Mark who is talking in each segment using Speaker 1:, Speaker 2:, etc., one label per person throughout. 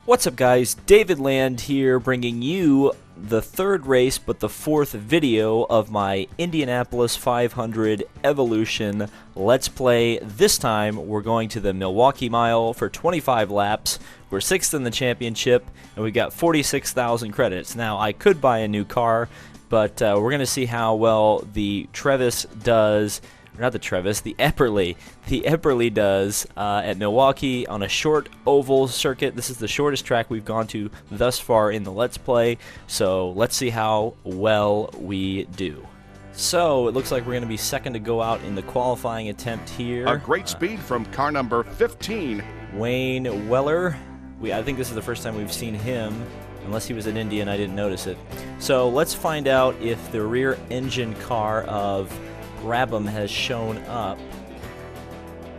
Speaker 1: What's up, guys? David Land here, bringing you the third race but the fourth video of my Indianapolis 500 Evolution Let's Play. This time we're going to the Milwaukee Mile for 25 laps. We're 6th in the championship and we've got 46,000 credits. Now, I could buy a new car, but we're going to see how well the Trevis does. Not the Trevis, the Epperly. The Epperly does at Milwaukee on a short oval circuit. This is the shortest track we've gone to thus far in the Let's Play, so let's see how well we do. So it looks like we're going to be second to go out in the qualifying attempt here.
Speaker 2: A great speed from car number 15.
Speaker 1: Wayne Weller. I think this is the first time we've seen him, unless he was in Indy and I didn't notice it. So let's find out if the rear engine car of Brabham has shown up,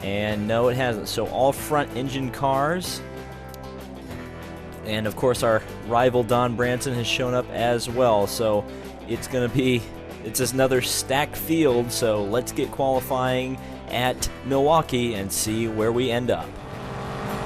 Speaker 1: and no, it hasn't. So all front engine cars, and of course our rival Don Branson has shown up as well. So it's just another stacked field. So let's get qualifying at Milwaukee and see where we end up.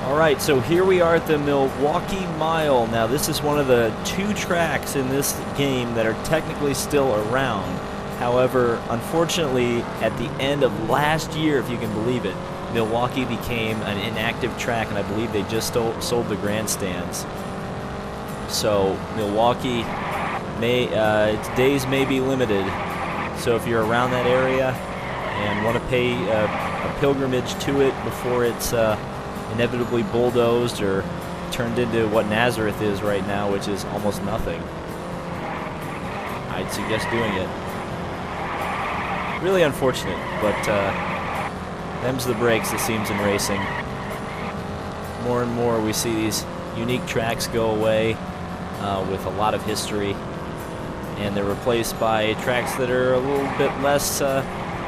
Speaker 1: Alright, so here we are at the Milwaukee Mile. Now this is one of the two tracks in this game that are technically still around. However, unfortunately, at the end of last year, if you can believe it, Milwaukee became an inactive track, and I believe they just sold the grandstands. So Milwaukee, its days may be limited. So if you're around that area and want to pay a pilgrimage to it before it's inevitably bulldozed or turned into what Nazareth is right now, which is almost nothing, I'd suggest doing it. Really unfortunate, but them's the breaks, it seems, in racing. More and more we see these unique tracks go away with a lot of history, and they're replaced by tracks that are a little bit less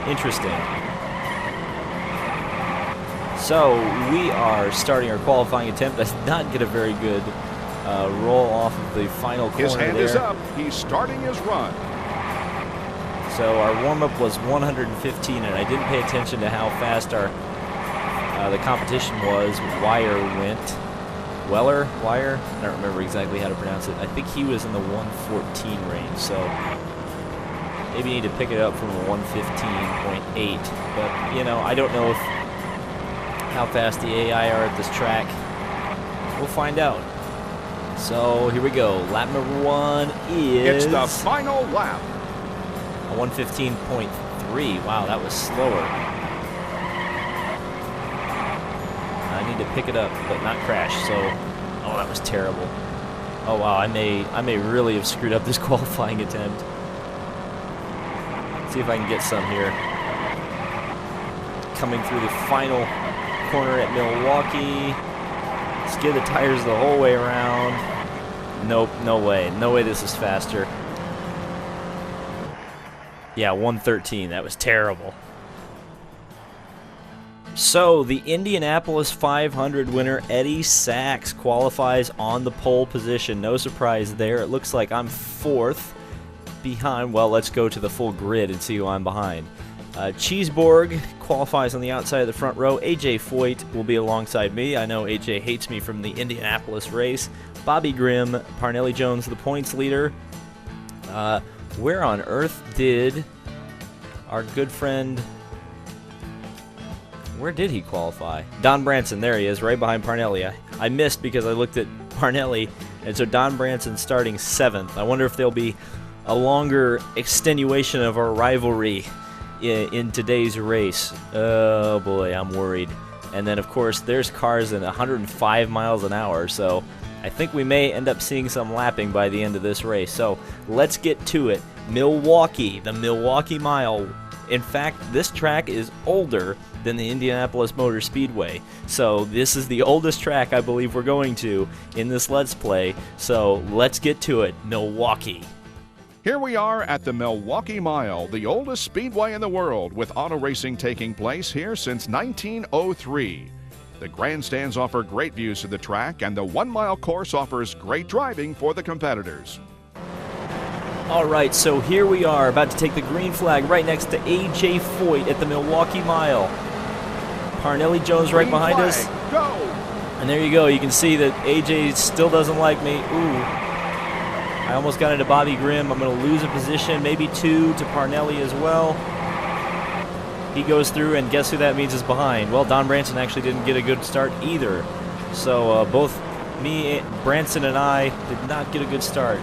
Speaker 1: interesting. So we are starting our qualifying attempt. I did not get a very good roll off of the final corner.
Speaker 2: His hand
Speaker 1: there
Speaker 2: is up. He's starting his run.
Speaker 1: So our warm-up was 115, and I didn't pay attention to how fast the competition was. Wire went. Wire? I don't remember exactly how to pronounce it. I think he was in the 114 range, so maybe you need to pick it up from a 115.8. But, you know, I don't know how fast the AI are at this track. We'll find out. So here we go. Lap number 1 is...
Speaker 2: It's the final lap.
Speaker 1: 115.3. Wow, that was slower. I need to pick it up, but not crash. So, oh, that was terrible. Oh wow, I may really have screwed up this qualifying attempt. Let's see if I can get some here. Coming through the final corner at Milwaukee. Skid the tires the whole way around. Nope, no way. No way this is faster. Yeah, 113. That was terrible. So, the Indianapolis 500 winner, Eddie Sachs, qualifies on the pole position. No surprise there. It looks like I'm 4th behind. Well, let's go to the full grid and see who I'm behind. Cheeseborg qualifies on the outside of the front row. AJ Foyt will be alongside me. I know AJ hates me from the Indianapolis race. Bobby Grimm, Parnelli Jones, the points leader. Where on earth did our good friend... Where did he qualify? Don Branson, there he is, right behind Parnelli. I missed because I looked at Parnelli, and so Don Branson starting 7th. I wonder if there'll be a longer extenuation of our rivalry in today's race. Oh boy, I'm worried. And then, of course, there's cars at 105 miles an hour, so I think we may end up seeing some lapping by the end of this race. So let's get to it. Milwaukee, the Milwaukee Mile. In fact, this track is older than the Indianapolis Motor Speedway. So this is the oldest track I believe we're going to in this Let's Play. So let's get to it. Milwaukee.
Speaker 2: Here we are at the Milwaukee Mile, the oldest speedway in the world, with auto racing taking place here since 1903. The grandstands offer great views of the track, and the 1 mile course offers great driving for the competitors.
Speaker 1: Alright, so here we are, about to take the green flag right next to AJ Foyt at the Milwaukee Mile. Parnelli Jones right behind us.
Speaker 2: Go!
Speaker 1: And there you go. You can see that AJ still doesn't like me. Ooh. I almost got into Bobby Grimm. I'm going to lose a position, maybe 2 to Parnelli as well. He goes through, and guess who that means is behind? Well, Don Branson actually didn't get a good start either. So both me, Branson, and I did not get a good start.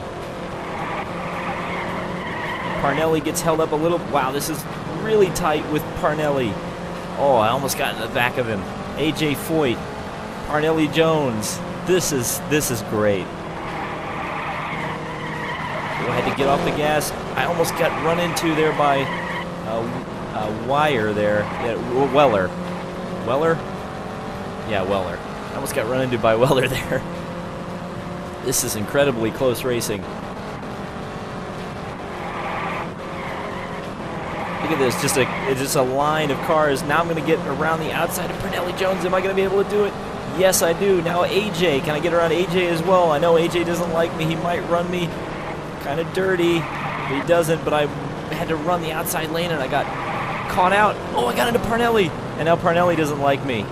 Speaker 1: Parnelli gets held up a little. Wow, this is really tight with Parnelli. Oh, I almost got in the back of him. AJ Foyt, Parnelli Jones. This is great. I had to get off the gas. I almost got run into there by Wire there. Yeah, Weller. Weller? Yeah, Weller. I almost got run into by Weller there. This is incredibly close racing. Look at this, just a line of cars. Now I'm going to get around the outside of Parnelli Jones. Am I going to be able to do it? Yes, I do. Now AJ. Can I get around AJ as well? I know AJ doesn't like me. He might run me kind of dirty. He doesn't, but I had to run the outside lane, and I got caught out. Oh, I got into Parnelli, and now Parnelli doesn't like me.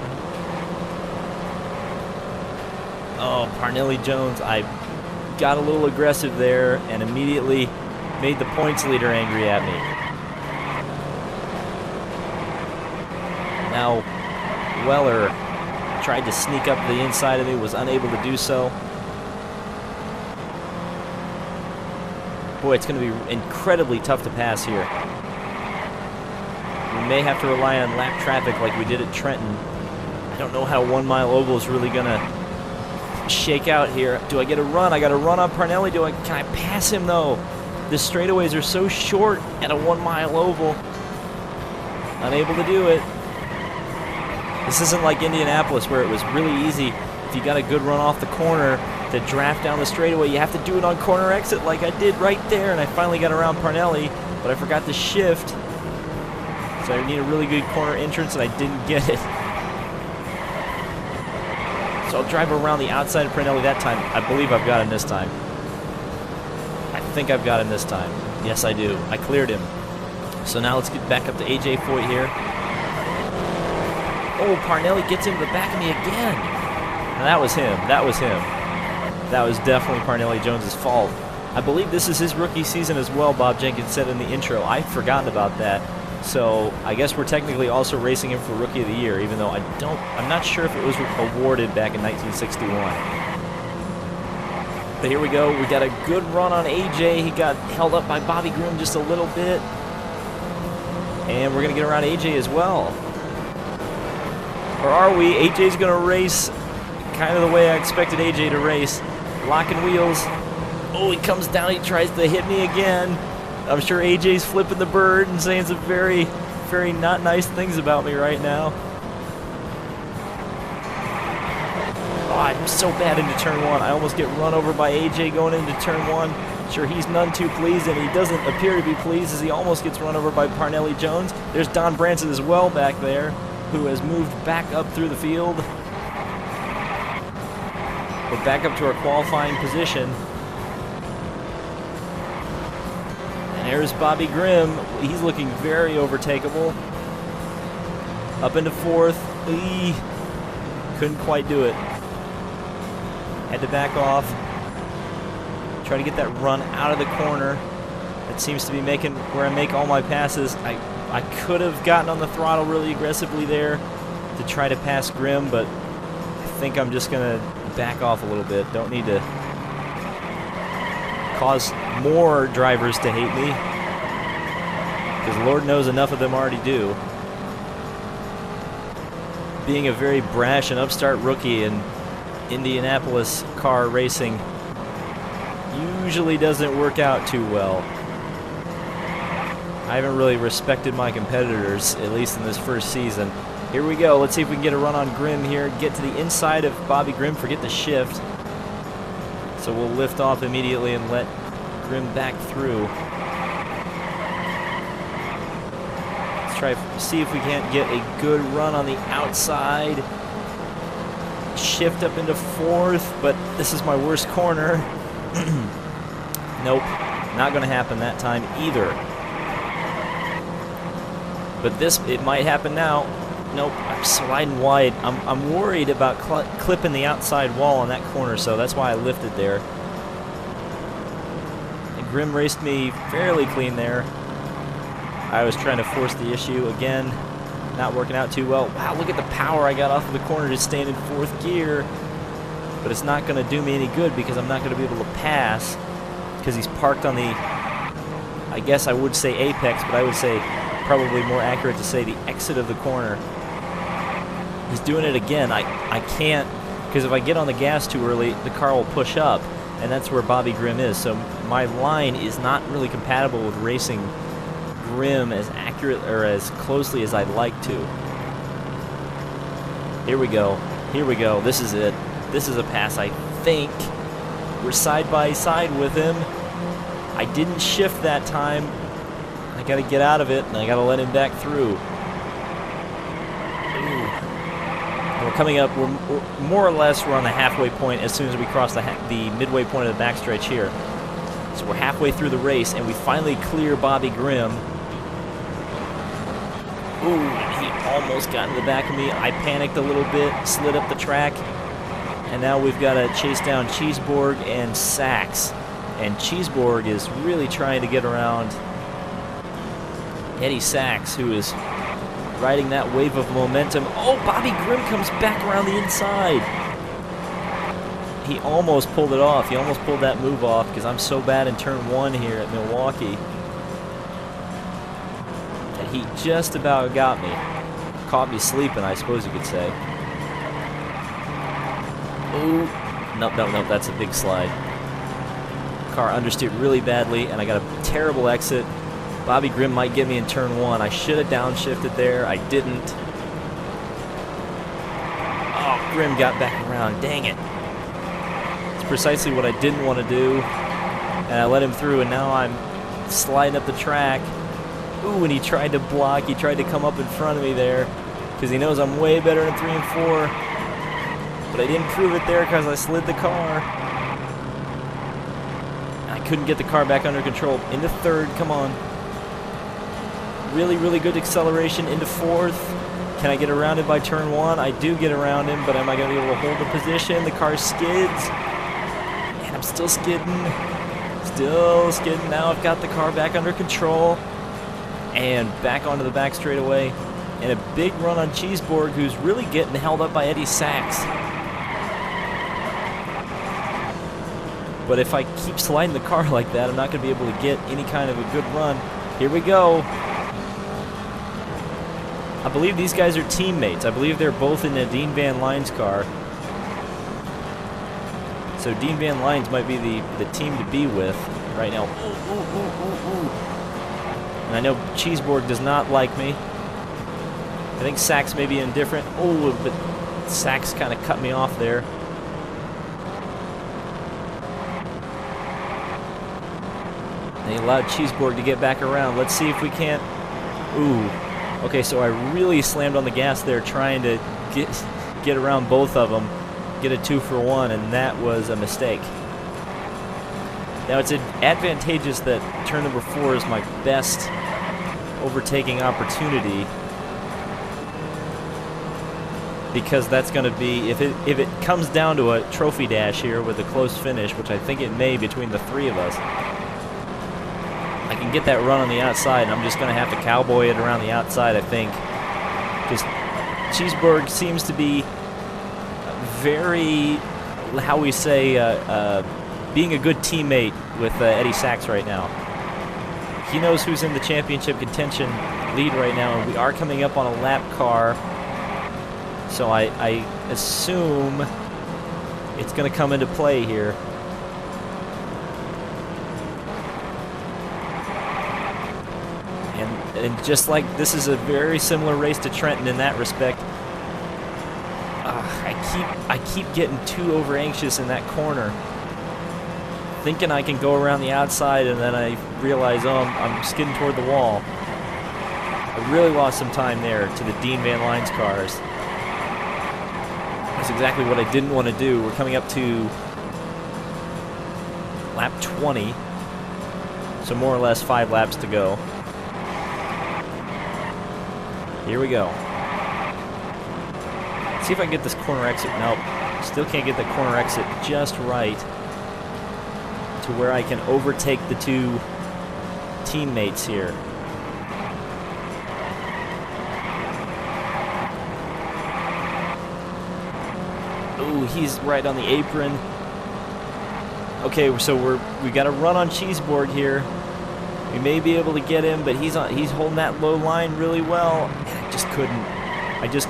Speaker 1: Oh, Parnelli Jones. I got a little aggressive there and immediately made the points leader angry at me. Now, Weller tried to sneak up the inside of me, was unable to do so. Boy, it's going to be incredibly tough to pass here. We may have to rely on lap traffic like we did at Trenton. I don't know how 1 mile oval is really going to shake out here. Do I get a run? I got to run on Parnelli. Can I pass him though? The straightaways are so short at a 1 mile oval. Unable to do it. This isn't like Indianapolis where it was really easy. If you got a good run off the corner to draft down the straightaway, you have to do it on corner exit like I did right there, and I finally got around Parnelli, but I forgot to shift. So I need a really good corner entrance, and I didn't get it. So I'll drive around the outside of Parnelli that time. I believe I've got him this time. I think I've got him this time. Yes, I do. I cleared him. So now let's get back up to AJ Foyt here. Oh, Parnelli gets into the back of me again. And that was him. That was him. That was definitely Parnelli Jones's fault. I believe this is his rookie season as well, Bob Jenkins said in the intro. I'd forgotten about that. So I guess we're technically also racing him for Rookie of the Year, even though I'm not sure if it was awarded back in 1961. But here we go. We got a good run on AJ. He got held up by Bobby Grimm just a little bit. And we're going to get around AJ as well. Or are we? AJ's going to race kind of the way I expected AJ to race. Locking wheels. Oh, he comes down. He tries to hit me again. I'm sure AJ's flipping the bird and saying some very, very not nice things about me right now. Oh, I'm so bad into turn 1. I almost get run over by AJ going into turn 1. Sure, he's none too pleased, and he doesn't appear to be pleased as he almost gets run over by Parnelli Jones. There's Don Branson as well back there, who has moved back up through the field. We're back up to our qualifying position. And there's Bobby Grimm. He's looking very overtakeable. Up into 4th. Couldn't quite do it. Had to back off. Try to get that run out of the corner. That seems to be making where I make all my passes. I could have gotten on the throttle really aggressively there to try to pass Grimm, but I think I'm just going to back off a little bit. Don't need to cause more drivers to hate me, because Lord knows enough of them already do. Being a very brash and upstart rookie in Indianapolis car racing usually doesn't work out too well. I haven't really respected my competitors, at least in this first season. Here we go. Let's see if we can get a run on Grimm here. Get to the inside of Bobby Grimm. Forget the shift. So we'll lift off immediately and let Grimm back through. Let's try to see if we can't get a good run on the outside. Shift up into 4th, but this is my worst corner. Nope, not going to happen that time either. But it might happen now. Nope, I'm sliding wide. I'm worried about clipping the outside wall on that corner, so that's why I lifted there. And Grimm raced me fairly clean there. I was trying to force the issue again, not working out too well. Wow, look at the power I got off of the corner just staying in 4th gear. But it's not going to do me any good because I'm not going to be able to pass because he's parked on the, I guess I would say apex, but I would say probably more accurate to say the exit of the corner. He's doing it again. I can't, because if I get on the gas too early, the car will push up, and that's where Bobby Grimm is. So my line is not really compatible with racing Grimm as accurate or as closely as I'd like to. Here we go. Here we go. This is it. This is a pass, I think. We're side by side with him. I didn't shift that time. I got to get out of it, and I got to let him back through. We're coming up, we're more or less, we're on the halfway point as soon as we cross the midway point of the backstretch here. So we're halfway through the race, and we finally clear Bobby Grimm. Ooh, he almost got in the back of me. I panicked a little bit, slid up the track, and now we've got to chase down Cheeseborg and Sachs. And Cheeseborg is really trying to get around Eddie Sachs, who is riding that wave of momentum. Oh, Bobby Grimm comes back around the inside. He almost pulled it off. He almost pulled that move off because I'm so bad in turn 1 here at Milwaukee. And he just about got me. Caught me sleeping, I suppose you could say. Ooh. Nope, nope, nope. That's a big slide. Car understeered really badly, and I got a terrible exit. Bobby Grimm might get me in turn 1. I should have downshifted there. I didn't. Oh, Grimm got back around. Dang it. It's precisely what I didn't want to do. And I let him through, and now I'm sliding up the track. Ooh, and he tried to block. He tried to come up in front of me there because he knows I'm way better in 3 and 4. But I didn't prove it there because I slid the car. I couldn't get the car back under control. Into 3rd, come on. Really, really good acceleration into 4th. Can I get around him by turn 1? I do get around him, but am I going to be able to hold the position? The car skids. And I'm still skidding. Still skidding. Now I've got the car back under control. And back onto the back straightaway. And a big run on Cheeseborg, who's really getting held up by Eddie Sachs. But if I keep sliding the car like that, I'm not going to be able to get any kind of a good run. Here we go. I believe these guys are teammates. I believe they're both in the Dean Van Lines car. So Dean Van Lines might be the team to be with right now. Ooh, ooh, ooh, ooh, ooh. And I know Cheeseborg does not like me. I think Sachs may be indifferent. Oh, but Sachs kind of cut me off there. They allowed Cheeseborg to get back around. Let's see if we can't. Ooh. Okay, so I really slammed on the gas there trying to get around both of them, get a 2 for 1, and that was a mistake. Now it's advantageous that turn number 4 is my best overtaking opportunity, because that's going to be, if it comes down to a trophy dash here with a close finish, which I think it may between the 3 of us, I can get that run on the outside, and I'm just going to have to cowboy it around the outside, I think. Because Cheeseborg seems to be very, how we say, being a good teammate with Eddie Sachs right now. He knows who's in the championship contention lead right now, and we are coming up on a lap car. So I assume it's going to come into play here. And just like this is a very similar race to Trenton in that respect, I keep getting too over anxious in that corner, thinking I can go around the outside, and then I realize, oh, I'm skidding toward the wall. I really lost some time there to the Dean Van Lines cars. That's exactly what I didn't want to do. We're coming up to lap 20, so more or less 5 laps to go. Here we go. See if I can get this corner exit. Nope. Still can't get the corner exit just right to where I can overtake the two teammates here. Ooh, he's right on the apron. Okay, so we got to run on Cheeseborg here. We may be able to get him, but he's holding that low line really well. And I just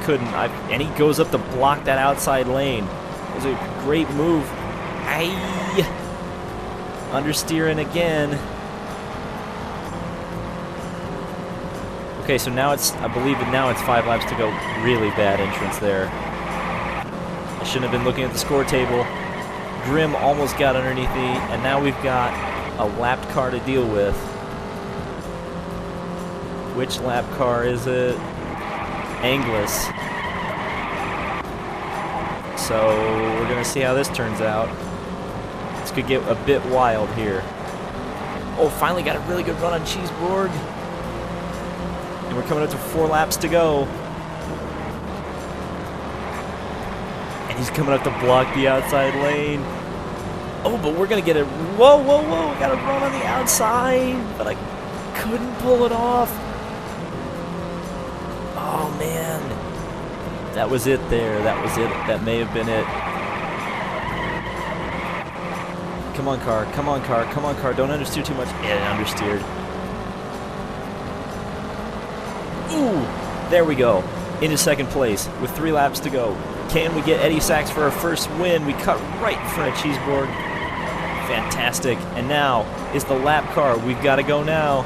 Speaker 1: couldn't. And he goes up to block that outside lane. It was a great move. Aye. Understeering again. Okay, so now I believe now it's 5 laps to go. Really bad entrance there. I shouldn't have been looking at the score table. Grimm almost got underneath me, and now we've got a lapped car to deal with. Which lap car is it? Anglers. So we're going to see how this turns out. This could get a bit wild here. Oh, finally got a really good run on Cheeseborg. And we're coming up to 4 laps to go. And he's coming up to block the outside lane. Oh, but we're going to get it. Whoa, whoa, whoa. Got a run on the outside, but I couldn't pull it off. Oh, man. That was it there. That was it. That may have been it. Come on, car. Come on, car. Come on, car. Don't understeer too much. Yeah, understeered. Ooh, there we go. Into second place with 3 laps to go. Can we get Eddie Sachs for our first win? We cut right in front of Cheeseborg. Fantastic. And now is the lap car. We've got to go now.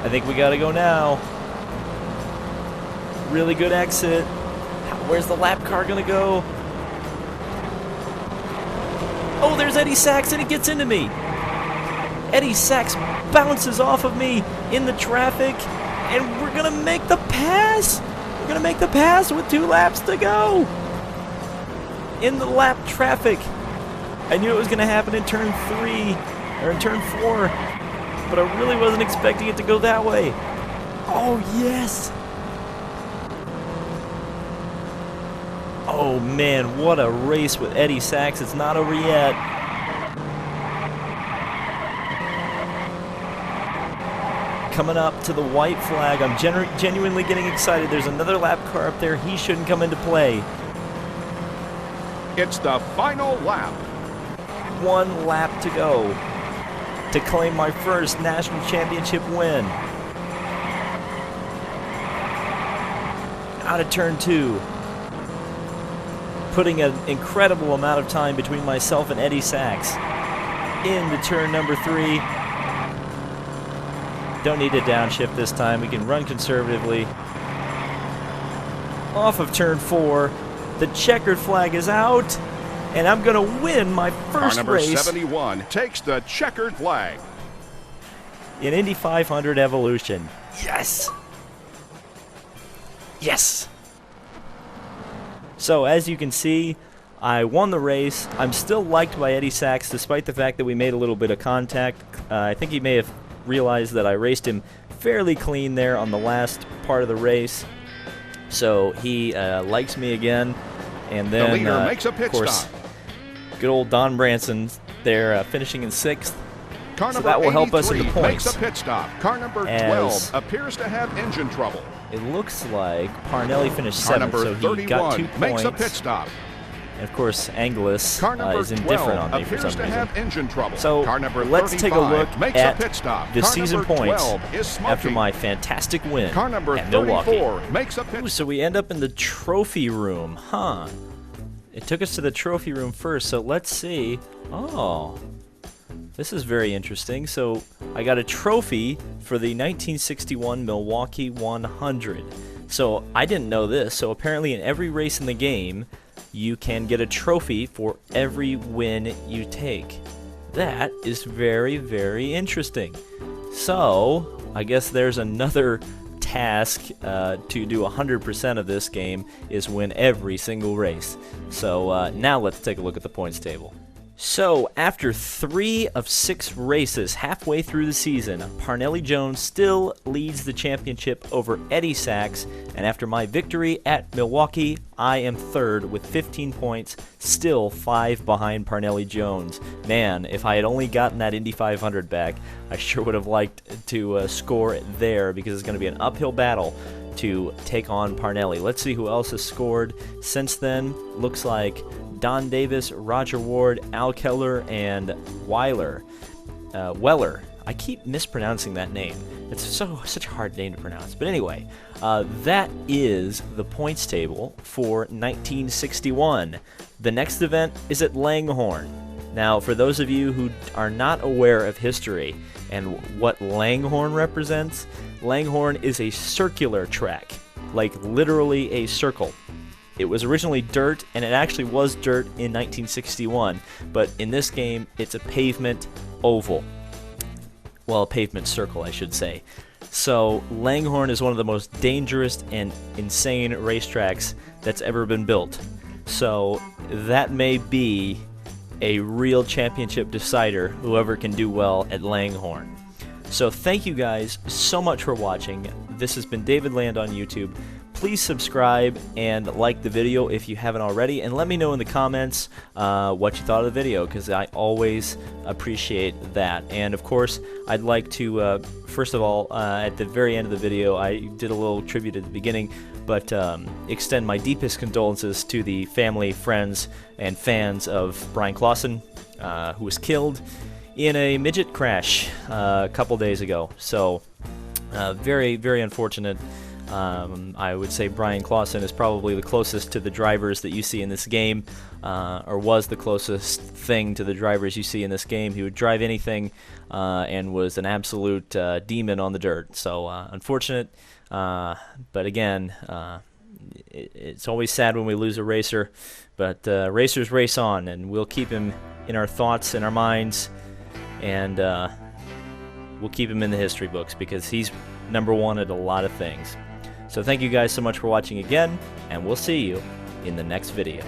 Speaker 1: I think we got to go now. Really good exit. Where's the lap car going to go? Oh, there's Eddie Sachs, and he gets into me. Eddie Sachs bounces off of me in the traffic, and we're going to make the pass. We're going to make the pass with 2 laps to go. In the lap traffic. I knew it was going to happen in turn 3, or in turn 4, but I really wasn't expecting it to go that way. Oh, yes. Oh, man, what a race with Eddie Sachs. It's not over yet. Coming up to the white flag. I'm genuinely getting excited. There's another lap car up there. He shouldn't come into play.
Speaker 2: It's the final lap.
Speaker 1: 1 lap to go to claim my first national championship win. Out of turn 2. Putting an incredible amount of time between myself and Eddie Sachs. Into turn number 3. Don't need to downshift this time. We can run conservatively. Off of turn 4. The checkered flag is out. And I'm going to win my first
Speaker 2: Car
Speaker 1: race.
Speaker 2: number 71 takes the checkered flag.
Speaker 1: In Indy 500 Evolution. Yes! Yes! So, as you can see, I won the race. I'm still liked by Eddie Sachs, despite the fact that we made a little bit of contact. I think he may have realized that I raced him fairly clean there on the last part of the race. So, he likes me again. And then,
Speaker 2: the leader makes a pit
Speaker 1: of course,
Speaker 2: stop.
Speaker 1: Good old Don Branson there finishing in 6th.
Speaker 2: Car
Speaker 1: So
Speaker 2: number
Speaker 1: that will help us in the
Speaker 2: 83
Speaker 1: points.
Speaker 2: makes a pit stop. Car number 12 appears to have engine trouble.
Speaker 1: It looks like Parnelli finished
Speaker 2: Car
Speaker 1: 7th,
Speaker 2: number
Speaker 1: so he
Speaker 2: 31
Speaker 1: got 2 points.
Speaker 2: makes a pit stop.
Speaker 1: And of course, Anglers
Speaker 2: Car number
Speaker 1: is indifferent
Speaker 2: 12
Speaker 1: on me for
Speaker 2: appears
Speaker 1: some
Speaker 2: to
Speaker 1: reason.
Speaker 2: have engine trouble.
Speaker 1: So
Speaker 2: Car number
Speaker 1: let's take a look
Speaker 2: 35 makes
Speaker 1: at
Speaker 2: a pit stop.
Speaker 1: the
Speaker 2: Car
Speaker 1: season
Speaker 2: number
Speaker 1: points
Speaker 2: 12 is smoking.
Speaker 1: after my fantastic win
Speaker 2: Car number
Speaker 1: at Milwaukee.
Speaker 2: 34 makes a pit
Speaker 1: Ooh, so we end up in the trophy room, huh? It took us to the trophy room first, so let's see. Oh, this is very interesting. So I got a trophy for the 1961 Milwaukee 100. So I didn't know this. So apparently in every race in the game, you can get a trophy for every win you take. That is very, very interesting. So I guess there's another task to do 100% of this game is win every single race. So now let's take a look at the points table. So, after 3 of 6 races halfway through the season, Parnelli Jones still leads the championship over Eddie Sachs, and after my victory at Milwaukee, I am third with 15 points, still 5 behind Parnelli Jones. Man, if I had only gotten that Indy 500 back, I sure would have liked to score it there, because it's going to be an uphill battle to take on Parnelli. Let's see who else has scored since then. Looks like Don Davis, Roger Ward, Al Keller, and Weller. I keep mispronouncing that name. It's such a hard name to pronounce. But anyway, that is the points table for 1961. The next event is at Langhorne. Now, for those of you who are not aware of history and what Langhorne represents, Langhorne is a circular track, like literally a circle. It was originally dirt, and it actually was dirt in 1961, but in this game, it's a pavement oval. Well, a pavement circle, I should say. So, Langhorne is one of the most dangerous and insane racetracks that's ever been built. So, that may be a real championship decider, whoever can do well at Langhorne. So, thank you guys so much for watching. This has been David Land on YouTube. Please subscribe and like the video if you haven't already, and let me know in the comments what you thought of the video, because I always appreciate that. And of course, I'd like to, first of all, at the very end of the video, I did a little tribute at the beginning, but extend my deepest condolences to the family, friends, and fans of Brian Clausen, who was killed in a midget crash a couple days ago. So, very, very unfortunate. I would say Brian Clausen is probably the closest to the drivers that you see in this game, or was the closest thing to the drivers you see in this game. He would drive anything and was an absolute demon on the dirt. So unfortunate, but again, it's always sad when we lose a racer, but racers race on, and we'll keep him in our thoughts and our minds, and we'll keep him in the history books, because he's #1 at a lot of things. So thank you guys so much for watching again, and we'll see you in the next video.